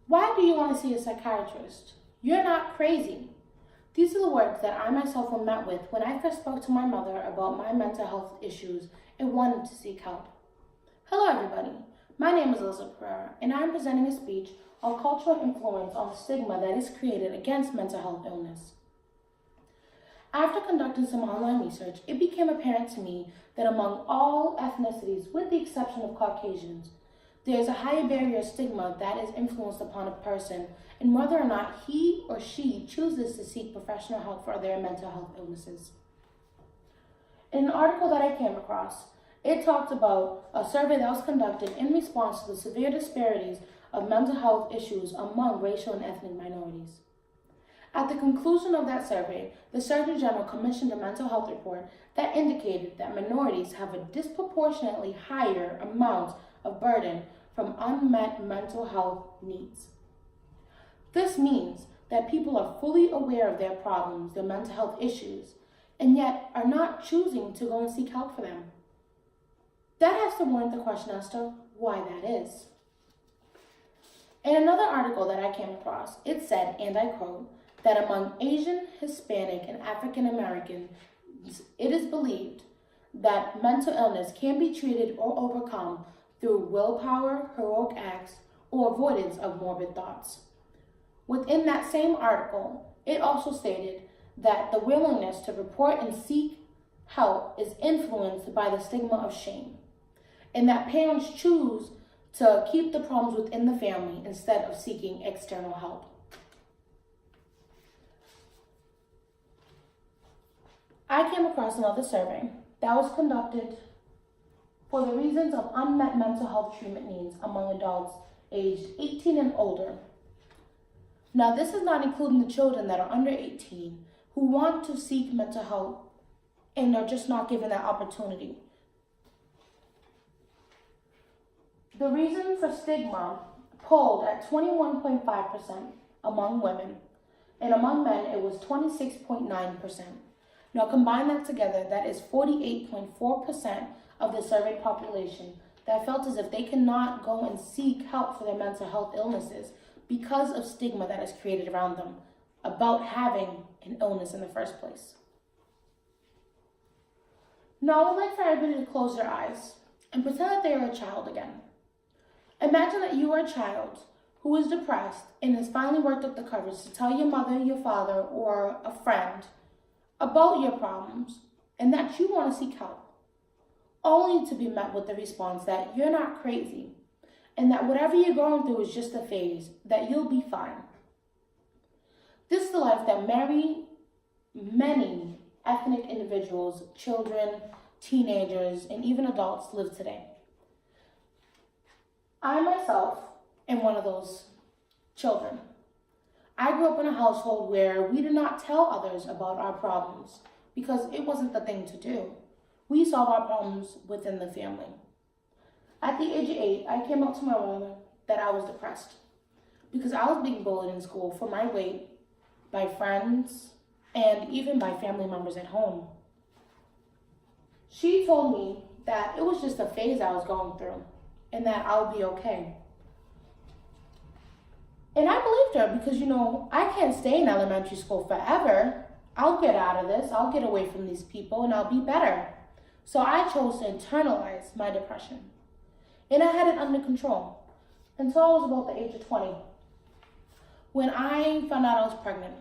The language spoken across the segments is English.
Why do you want to see a psychiatrist? You're not crazy. These are the words that I myself were met with when I first spoke to my mother about my mental health issues and wanted to seek help. Hello, everybody. My name is Elizabeth Pereira, and I'm presenting a speech on cultural influence on the stigma that is created against mental health illness. After conducting some online research, it became apparent to me that among all ethnicities, with the exception of Caucasians, there is a higher barrier of stigma that is influenced upon a person and whether or not he or she chooses to seek professional help for their mental health illnesses. In an article that I came across, it talked about a survey that was conducted in response to the severe disparities of mental health issues among racial and ethnic minorities. At the conclusion of that survey, the Surgeon General commissioned a mental health report that indicated that minorities have a disproportionately higher amount of burden from unmet mental health needs. This means that people are fully aware of their problems, their mental health issues, and yet are not choosing to go and seek help for them. That has to warrant the question as to why that is. In another article that I came across, it said, and I quote, that among Asian, Hispanic, and African Americans, it is believed that mental illness can be treated or overcome through willpower, heroic acts, or avoidance of morbid thoughts. Within that same article, it also stated that the willingness to report and seek help is influenced by the stigma of shame, and that parents choose to keep the problems within the family instead of seeking external help. I came across another survey that was conducted for the reasons of unmet mental health treatment needs among adults aged 18 and older. Now, this is not including the children that are under 18 who want to seek mental health and are just not given that opportunity. The reason for stigma polled at 21.5% among women, and among men it was 26.9%. Now combine that together, that is 48.4% of the surveyed population that felt as if they cannot go and seek help for their mental health illnesses because of stigma that is created around them about having an illness in the first place. Now I would like for everybody to close their eyes and pretend that they are a child again. Imagine that you are a child who is depressed and has finally worked up the courage to tell your mother, your father, or a friend about your problems and that you want to seek help, only to be met with the response that you're not crazy and that whatever you're going through is just a phase, that you'll be fine. This is the life that many ethnic individuals, children, teenagers, and even adults live today. I myself am one of those children. I grew up in a household where we did not tell others about our problems because it wasn't the thing to do. We solve our problems within the family. At the age of 8, I came out to my mother that I was depressed because I was being bullied in school for my weight by friends and even by family members at home. She told me that it was just a phase I was going through and that I'll be okay. And I believed her because, I can't stay in elementary school forever. I'll get out of this, I'll get away from these people, and I'll be better. So I chose to internalize my depression. And I had it under control until I was about the age of 20, when I found out I was pregnant.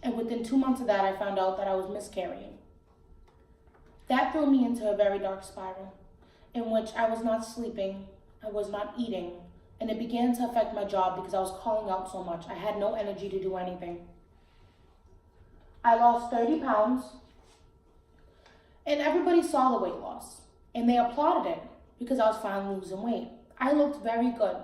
And within 2 months of that, I found out that I was miscarrying. That threw me into a very dark spiral in which I was not sleeping, I was not eating, and it began to affect my job because I was calling out so much. I had no energy to do anything. I lost 30 pounds, and everybody saw the weight loss, and they applauded it because I was finally losing weight. I looked very good,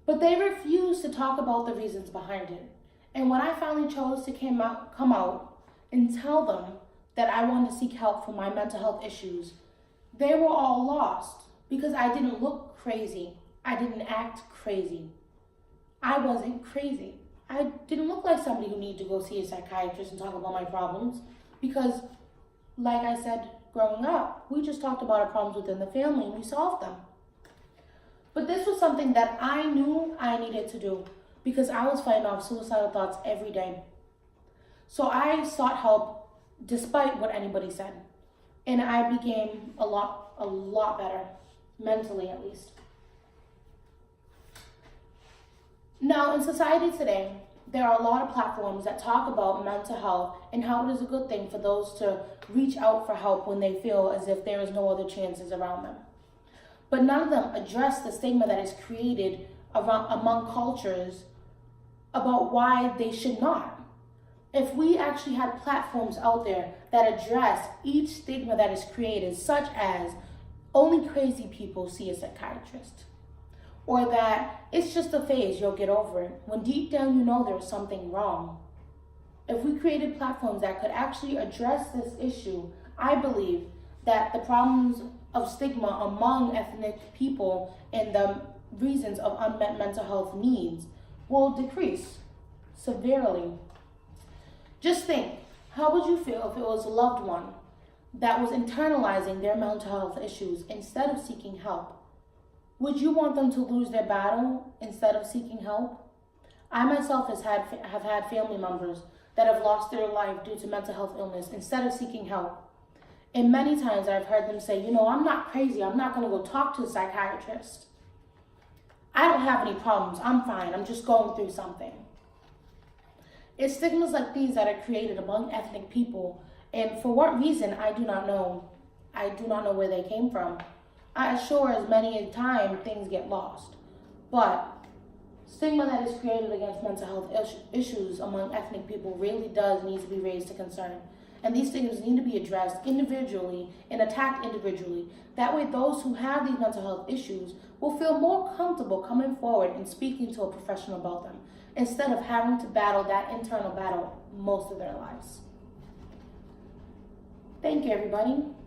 but they refused to talk about the reasons behind it. And when I finally chose to come out and tell them that I wanted to seek help for my mental health issues, they were all lost because I didn't look crazy. I didn't act crazy. I wasn't crazy. I didn't look like somebody who needed to go see a psychiatrist and talk about my problems because, like I said, growing up, we just talked about our problems within the family and we solved them. But this was something that I knew I needed to do because I was fighting off suicidal thoughts every day. So I sought help despite what anybody said. And I became a lot better, mentally at least. Now, in society today, there are a lot of platforms that talk about mental health and how it is a good thing for those to reach out for help when they feel as if there is no other chances around them. But none of them address the stigma that is created among cultures about why they should not. If we actually had platforms out there that address each stigma that is created, such as only crazy people see a psychiatrist, or that it's just a phase, you'll get over it, when deep down you know there's something wrong. If we created platforms that could actually address this issue, I believe that the problems of stigma among ethnic people and the reasons of unmet mental health needs will decrease severely. Just think, how would you feel if it was a loved one that was internalizing their mental health issues instead of seeking help? Would you want them to lose their battle instead of seeking help? I myself have had family members that have lost their life due to mental health illness instead of seeking help. And many times I've heard them say, I'm not crazy. I'm not going to go talk to a psychiatrist. I don't have any problems. I'm fine. I'm just going through something. It's stigmas like these that are created among ethnic people. And for what reason, I do not know. I do not know where they came from. I assure as many a time things get lost. But stigma that is created against mental health issues among ethnic people really does need to be raised to concern. And these stigmas need to be addressed individually and attacked individually. That way those who have these mental health issues will feel more comfortable coming forward and speaking to a professional about them, instead of having to battle that internal battle most of their lives. Thank you, everybody.